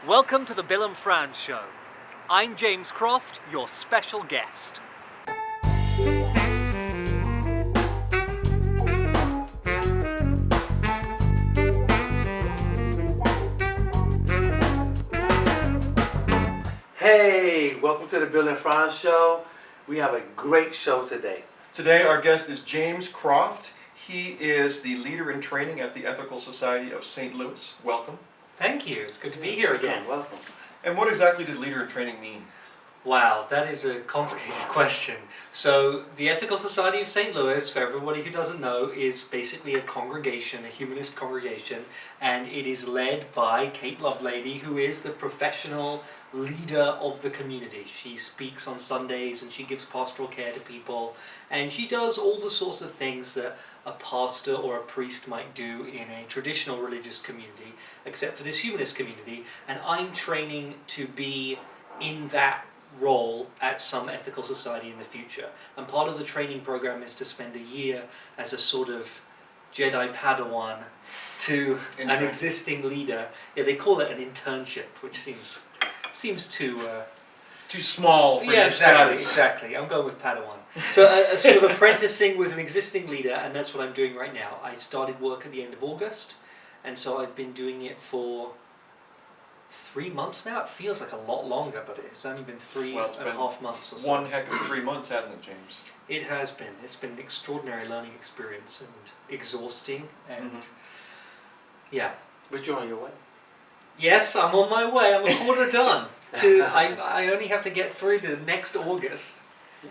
Welcome to the Bill Frantz Show. I'm James Croft, your special guest. Hey, welcome to the Bill Frantz Show. We have a great show today. Today our guest is James Croft. He is the leader in training at the Ethical Society of St. Louis. Welcome. Thank you. It's good to be here again. Welcome. And what exactly does leader in training mean? Wow, that is a complicated question. So, the Ethical Society of St. Louis, for everybody who doesn't know, is basically a congregation, a humanist congregation, and it is led by Kate Lovelady, who is the professional leader of the community. She speaks on Sundays and she gives pastoral care to people, and she does all the sorts of things that a pastor or a priest might do in a traditional religious community, except for this humanist community, and I'm training to be in that role at some ethical society in the future. And part of the training program is to spend a year as a sort of Jedi Padawan to an existing leader. Yeah, they call it an internship, which seems too small for your status. Exactly. I'm going with Padawan. So a sort of apprenticing with an existing leader, and that's what I'm doing right now. I started work at the end of August, and so I've been doing it for 3 months now. It feels like a lot longer, but it's only been three and a half months or so. One heck of 3 months, hasn't it, James? It has been. It's been an extraordinary learning experience and exhausting, and yeah. But you're on your way. Yes, I'm on my way. I'm a quarter done. I only have to get through to next August.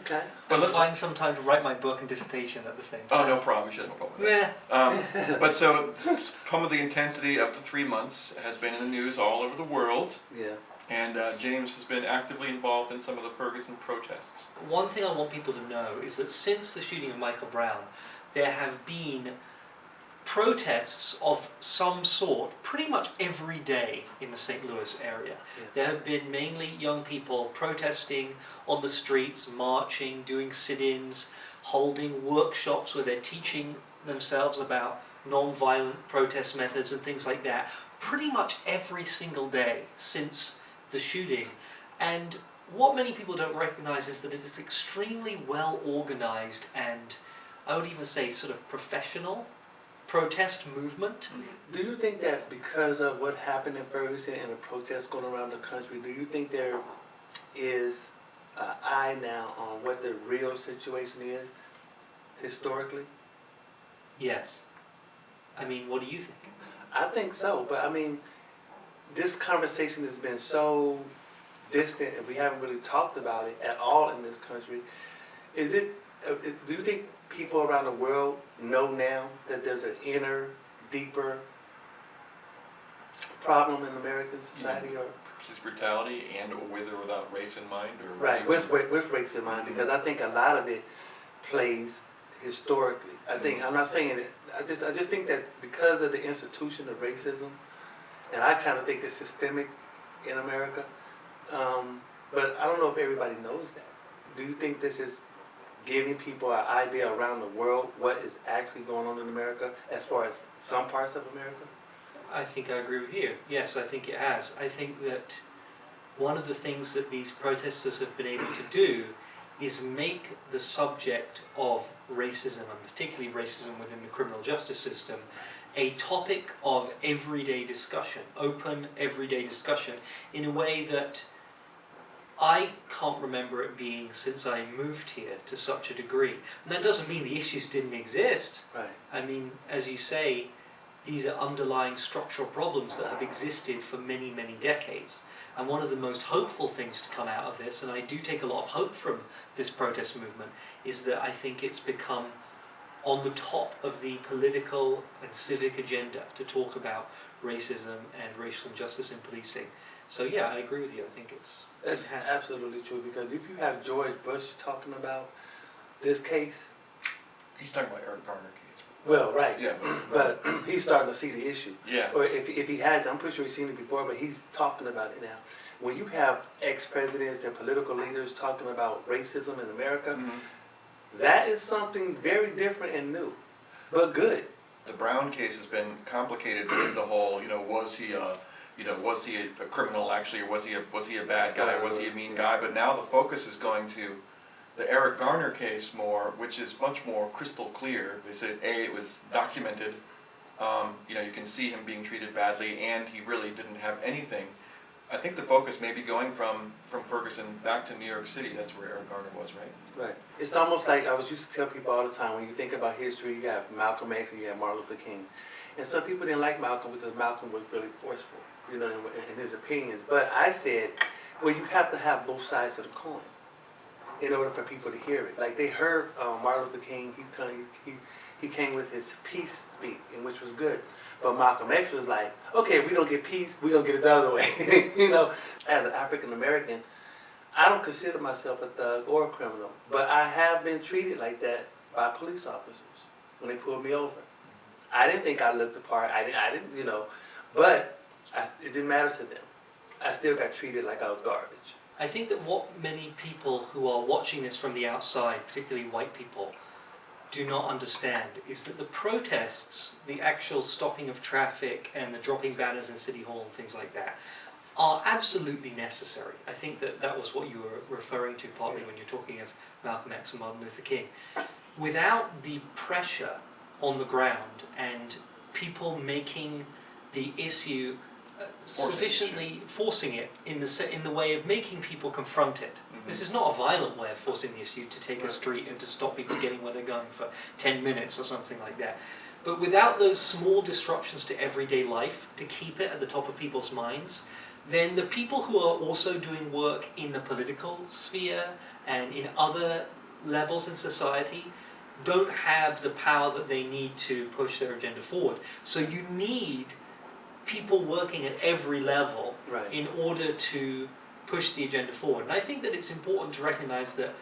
Okay. But let's find some time to write my book and dissertation at the same time. Oh, no problem. We should have no problem with that. But so some of the intensity up to 3 months has been in the news all over the world. Yeah. And James has been actively involved in some of the Ferguson protests. One thing I want people to know is that since the shooting of Michael Brown, there have been protests of some sort pretty much every day in the St. Louis area. Yeah. There have been mainly young people protesting on the streets, marching, doing sit-ins, holding workshops where they're teaching themselves about non-violent protest methods and things like that, pretty much every single day since the shooting. And what many people don't recognize is that it is extremely well organized and, I would even say, sort of professional protest movement. Do you think that because of what happened in Ferguson and the protests going around the country, do you think there is an eye now on what the real situation is historically? Yes. I mean, what do you think? I think so, but I mean, this conversation has been so distant and we haven't really talked about it at all in this country. Is it, do you think people around the world know now that there's an inner, deeper problem in American society? Or Police brutality and with or without race in mind? Or right, with race in mind, because I think a lot of it plays historically. I think, I'm not saying it, I just think that because of the institution of racism, and I kind of think it's systemic in America, but I don't know if everybody knows that. Do you think this is giving people an idea around the world what is actually going on in America as far as some parts of America? I think I agree with you. Yes, I think it has. I think that one of the things that these protesters have been able to do is make the subject of racism, and particularly racism within the criminal justice system, a topic of everyday discussion, open everyday discussion, in a way that I can't remember it being since I moved here to such a degree. And that doesn't mean the issues didn't exist. Right. I mean, as you say, these are underlying structural problems that have existed for many, many decades. And one of the most hopeful things to come out of this, and I do take a lot of hope from this protest movement, is that I think it's become on the top of the political and civic agenda to talk about racism and racial injustice in policing. So yeah, I agree with you. I think That's absolutely true, because if you have George Bush talking about this case, he's talking about Eric Garner case. well, right, Yeah, but he's starting to see the issue. Yeah. Or if he has, I'm pretty sure he's seen it before, but he's talking about it now. When you have ex-presidents and political leaders talking about racism in America, that is something very different and new, but good. The Brown case has been complicated with the whole, was he a was he a criminal actually, or was he a bad guy, was he a mean guy? But now the focus is going to the Eric Garner case more, which is much more crystal clear. They said, it was documented, you can see him being treated badly, and he really didn't have anything. I think the focus may be going from Ferguson back to New York City. That's where Eric Garner was, right? Right. It's almost like I was used to tell people all the time, when you think about history, you have Malcolm X and you have Martin Luther King. And some people didn't like Malcolm because Malcolm was really forceful, in his opinions. But I said, well, you have to have both sides of the coin in order for people to hear it. Like they heard Martin Luther King, he came with his peace speak, and which was good. But Malcolm X was like, okay, we don't get peace, we don't get it the other way. As an African American, I don't consider myself a thug or a criminal, but I have been treated like that by police officers when they pulled me over. I didn't think I looked the part. I didn't, but it didn't matter to them. I still got treated like I was garbage. I think that what many people who are watching this from the outside, particularly white people, do not understand is that the protests, the actual stopping of traffic and the dropping banners in City Hall and things like that, are absolutely necessary. I think that was what you were referring to partly when you're talking of Malcolm X and Martin Luther King. Without the pressure on the ground and people making the issue sufficiently forcing it in the way of making people confront it. Mm-hmm. This is not a violent way of forcing the issue to take a street and to stop people getting where they're going for 10 minutes or something like that. But without those small disruptions to everyday life to keep it at the top of people's minds, then the people who are also doing work in the political sphere and in other levels in society don't have the power that they need to push their agenda forward. So you need people working at every level in order to push the agenda forward. And I think that it's important to recognize that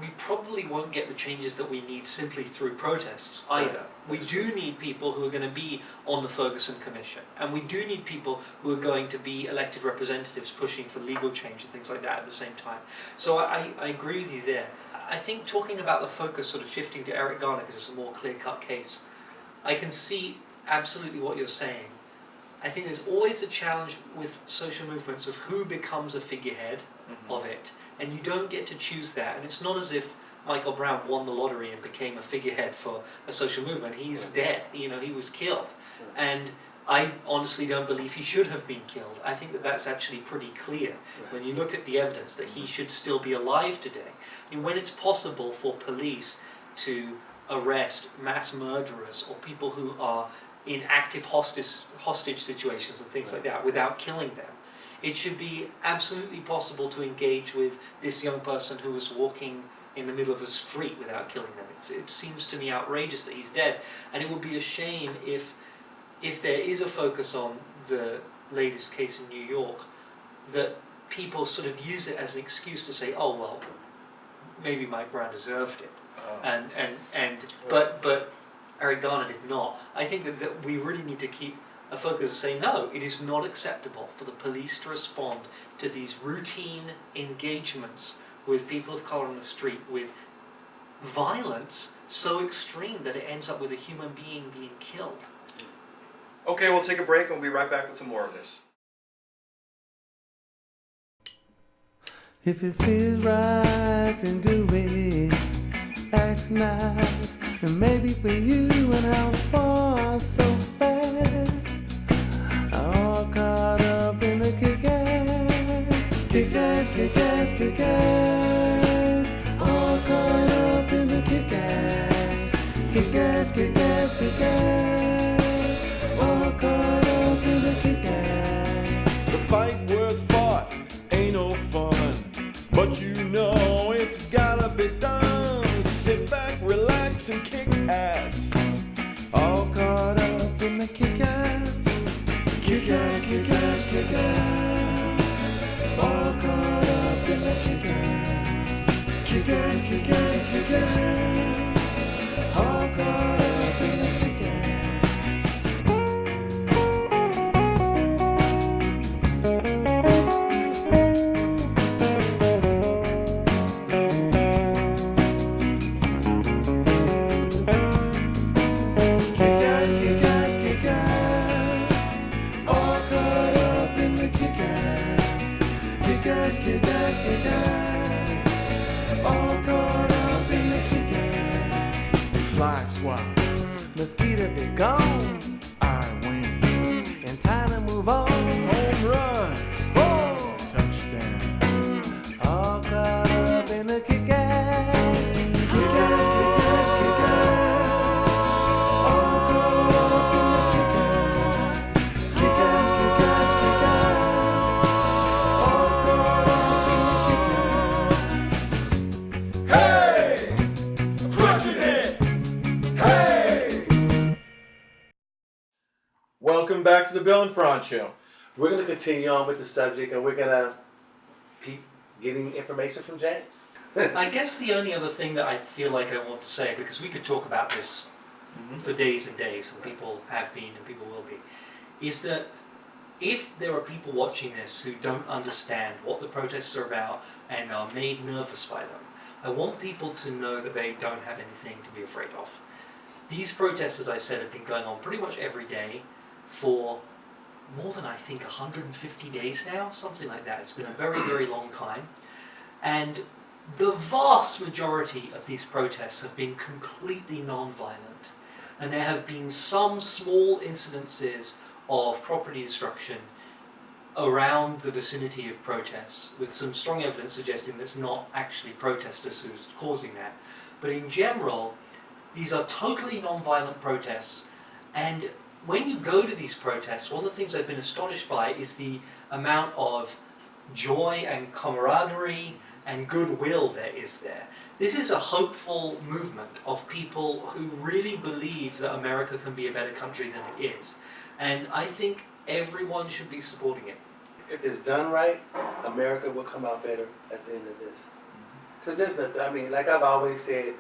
we probably won't get the changes that we need simply through protests either. We do need people who are going to be on the Ferguson Commission, and we do need people who are going to be elected representatives pushing for legal change and things like that at the same time. So I agree with you there. I think talking about the focus sort of shifting to Eric Garner because it's a more clear-cut case, I can see absolutely what you're saying. I think there's always a challenge with social movements of who becomes a figurehead of it, and you don't get to choose that. And it's not as if Michael Brown won the lottery and became a figurehead for a social movement. He's dead, he was killed. And I honestly don't believe he should have been killed. I think that that's actually pretty clear when you look at the evidence that he should still be alive today. And when it's possible for police to arrest mass murderers or people who are in active hostage situations and things like that without killing them, it should be absolutely possible to engage with this young person who was walking in the middle of a street without killing them. It seems to me outrageous that he's dead, and it would be a shame if there is a focus on the latest case in New York, that people sort of use it as an excuse to say, oh well, maybe Mike Brown deserved it, but Eric Garner did not. I think that we really need to keep a focus and say, no, it is not acceptable for the police to respond to these routine engagements with people of color on the street with violence so extreme that it ends up with a human being being killed. Okay, we'll take a break and we'll be right back with some more of this. If it feels right, then do it. Acts nice, and maybe for you and how far so fast. All caught up in the kick-ass, kick-ass, kick-ass, kick-ass. All caught up in the kick-ass, kick-ass, kick-ass, kick-ass. All caught up in the kick-ass. The fight worth fought ain't no fun, but you know it's gotta be done. Sit back, relax, and kick ass. All caught up in the kick-ass, kick-ass, kick-ass, kick-ass. All caught up in the kick-ass, kick-ass, kick-ass, kick-ass. All caught up in the kick-ass, kick-ass, kick-ass. All caught up in Kick-ass, kick-ass, kick-ass. All caught up in the kick-ass. Fly swat, mosquito be gone. I win. And time to move on. Home run, score, touchdown. All caught up in the kick-ass. Kick-ass, kick-ass, kick-ass. All caught up in the kick-ass. Kick-ass, kick-ass, kick-ass. All caught up in the kick-ass. Hey! Crushing it! Hey! Welcome back to the Bill and Frantz Show. We're going to continue on with the subject, and we're going to keep getting information from James. I guess the only other thing that I feel like I want to say, because we could talk about this for days and days, and people have been and people will be, is that if there are people watching this who don't understand what the protests are about and are made nervous by them, I want people to know that they don't have anything to be afraid of. These protests, as I said, have been going on pretty much every day for more than, I think, 150 days now, something like that. It's been a very, very long time. And the vast majority of these protests have been completely non-violent. And there have been some small incidences of property destruction around the vicinity of protests, with some strong evidence suggesting that it's not actually protesters who's causing that. But in general, these are totally non-violent protests, and when you go to these protests, one of the things I've been astonished by is the amount of joy and camaraderie and goodwill there is there. This is a hopeful movement of people who really believe that America can be a better country than it is. And I think everyone should be supporting it. If it's done right, America will come out better at the end of this. Because there's nothing, I mean, like I've always said,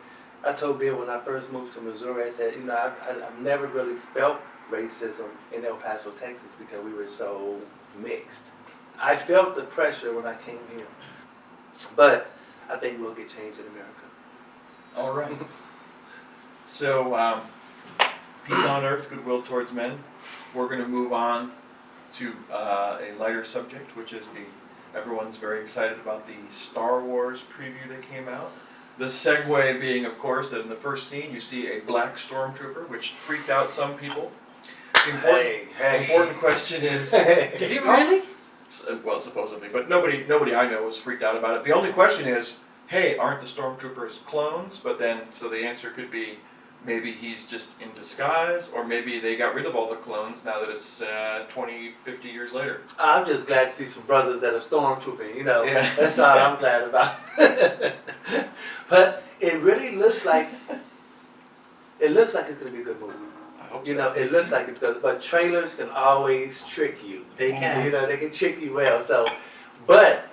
I told Bill when I first moved to Missouri, I said, you know, I've never really felt racism in El Paso, Texas, because we were so mixed. I felt the pressure when I came here. But I think we'll get change in America. All right. So, peace on earth, goodwill towards men. We're going to move on to a lighter subject, which is everyone's very excited about the Star Wars preview that came out. The segue being, of course, that in the first scene you see a black stormtrooper, which freaked out some people. The important question is... Did he really? Well, supposedly, but nobody I know was freaked out about it. The only question is, hey, aren't the stormtroopers clones? But then, so the answer could be, maybe he's just in disguise, or maybe they got rid of all the clones now that it's 20, 50 years later. I'm just glad to see some brothers that are stormtrooping, you know. Yeah. That's all I'm glad about. But it really looks like, it's going to be a good movie. I hope You so. know, it looks like it but trailers can always trick you. They can. You know, they can trick you well. So, but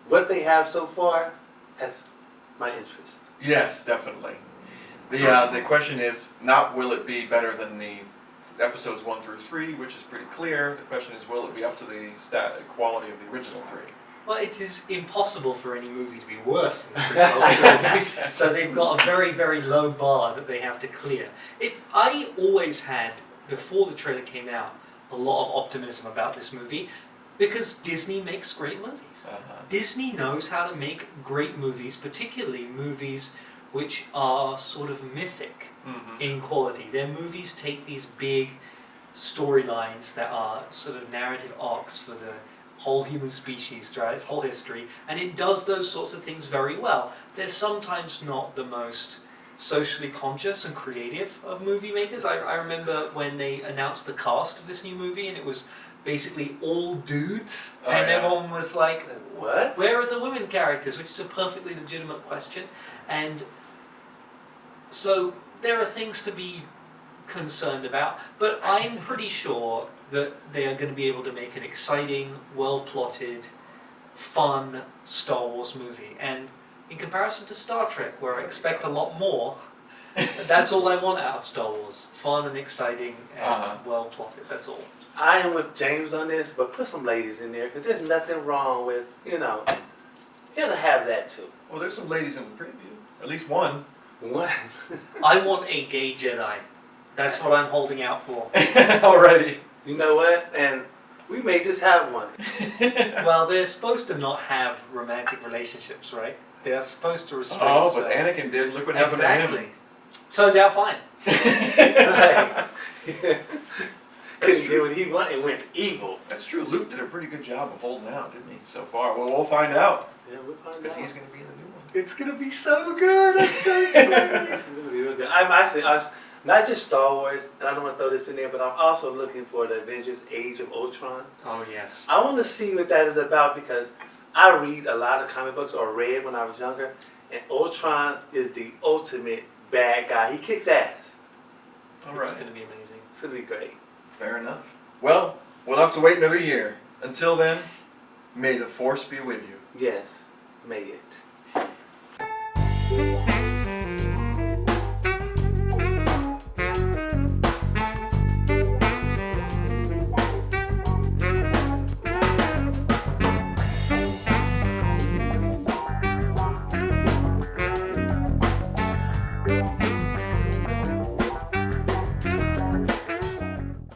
what they have so far has my interest. Yes, definitely. The question is not will it be better than the episodes 1 through 3, which is pretty clear. The question is will it be up to the quality of the original 3. Well, it is impossible for any movie to be worse than the prequel. So they've got a very, very low bar that they have to clear. I always had, before the trailer came out, a lot of optimism about this movie because Disney makes great movies. Disney knows how to make great movies, particularly movies which are sort of mythic in quality. Their movies take these big storylines that are sort of narrative arcs for the whole human species throughout its whole history, and it does those sorts of things very well. They're sometimes not the most socially conscious and creative of movie makers. I remember when they announced the cast of this new movie, and it was basically all dudes, and everyone was like, what? Where are the women characters? Which is a perfectly legitimate question. And so there are things to be concerned about, but I'm pretty sure that they are going to be able to make an exciting, well-plotted, fun Star Wars movie. And in comparison to Star Trek, where I expect a lot more, that's all I want out of Star Wars. Fun and exciting and well-plotted, that's all. I am with James on this, but put some ladies in there, because there's nothing wrong with, you know, you gotta have that too. Well, there's some ladies in the preview. At least one. What? I want a gay Jedi. That's what I'm holding out for. Already. You know what? And We may just have one. Well, they're supposed to not have romantic relationships, right? They're supposed to restrain Oh, but themselves. Anakin did. Look what happened Exactly. Turned out fine. Right. That's Couldn't get true. what he wanted and went evil. That's true. Luke did a pretty good job of holding out, didn't he, so far? Well, we'll find out. Yeah, we'll find Because out. he's going to be in the new one. It's gonna be so good. I'm so excited. This is gonna be real good. I was not just Star Wars, and I don't want to throw this in there, but I'm also looking for the Avengers Age of Ultron. Oh yes. I want to see what that is about because I read a lot of comic books or read when I was younger, and Ultron is the ultimate bad guy. He kicks ass. All It's right. gonna be amazing. It's gonna be great. Fair enough. Well, we'll have to wait another year. Until then, may the Force be with you. Yes, may it.